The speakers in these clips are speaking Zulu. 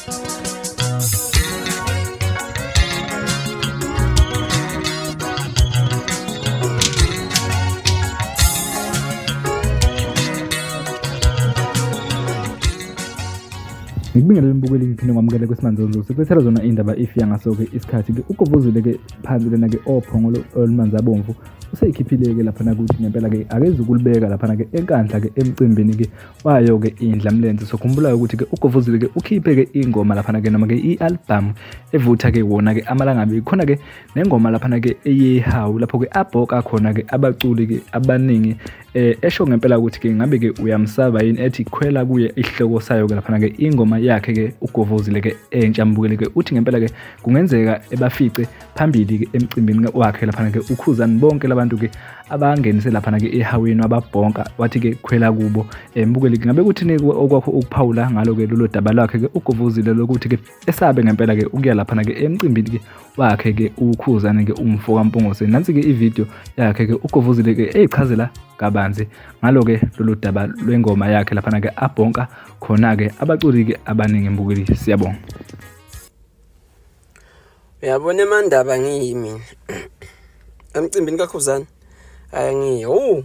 Ngikubingelele mbukeli ngiphinde ngamukele kwesimanje nzo sikwethela zona indaba ifika ngaso-ke isikhathi ke ukuvuzile-ke phansi lena-ke ophongo olumanzi abomvu useyikhiphile-ke laphana kuthi ngempela-ke akezukulibeka laphana-ke enkandla-ke emcimbini-ke wayo-ke indlamlenze. Sokhumbulayo ukuthi-ke ukuvuzile-ke ukhiphe-ke ingoma laphana-ke noma-ke i-albhamu evutha-ke wona-ke amalangabi khona-ke nengoma laphana-ke eyehawu lapho-ke abhoka khona-ke abaculi-ke abaningi esho ngempela ukuthi-ke ngabe-ke uyamsaba yini ethi khwela kuye isihloko sayo-ke laphana-ke ingoma yakhe-ke ugovuzile-ke entsha mbukele-ke uthi ngempela-ke kungenzeka ebafice phambili-ke emcimbini wakhe laphana-ke ukhuzani bonke labantu-ke abangenise laphana-ke ehawini wababhonka wathi-ke khwela kubo. Mbukeli-ke ngabe kuthini okwakho ukuphawula ngalo-ke lolo daba lwakhe-ke ugovuzile lokuthi-ke esabe ngempela-ke ukuya laphana-ke emcimbini-ke wakhe-ke ukhuzani-ke umfoka Mpungose. Nansi-ke ividiyo yakhe-ke ugovuzile-ke eyichazela kabanzi ngalo-ke lolu daba lwengoma yakhe laphana-ke abhonka khona-ke abaculi-ke abaningi mbukeli. Siyabonga. Uyabona emandaba ngiyimi emcimbini kaKhuzani angiyo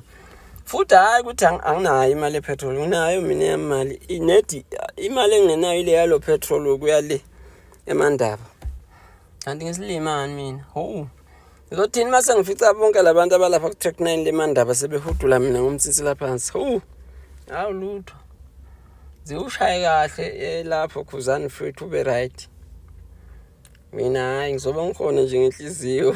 futhi hayi ukuthi anginayo imali epetrol, nginayo mina imali inedi, imali engenayo ile yalo petrol ukuya le emandaba kanti ngisilimani mina. Ngizothini mase ngifica bonke labantu abalapha ku-track 9 le mandaba sebehudula mina ngomtsitsi laphansi. Hawu lutho ziwushaye kahle lapho Khuzani mfethu ube right. Mina hayi ngizoba ngikhona nje ngenhliziyo.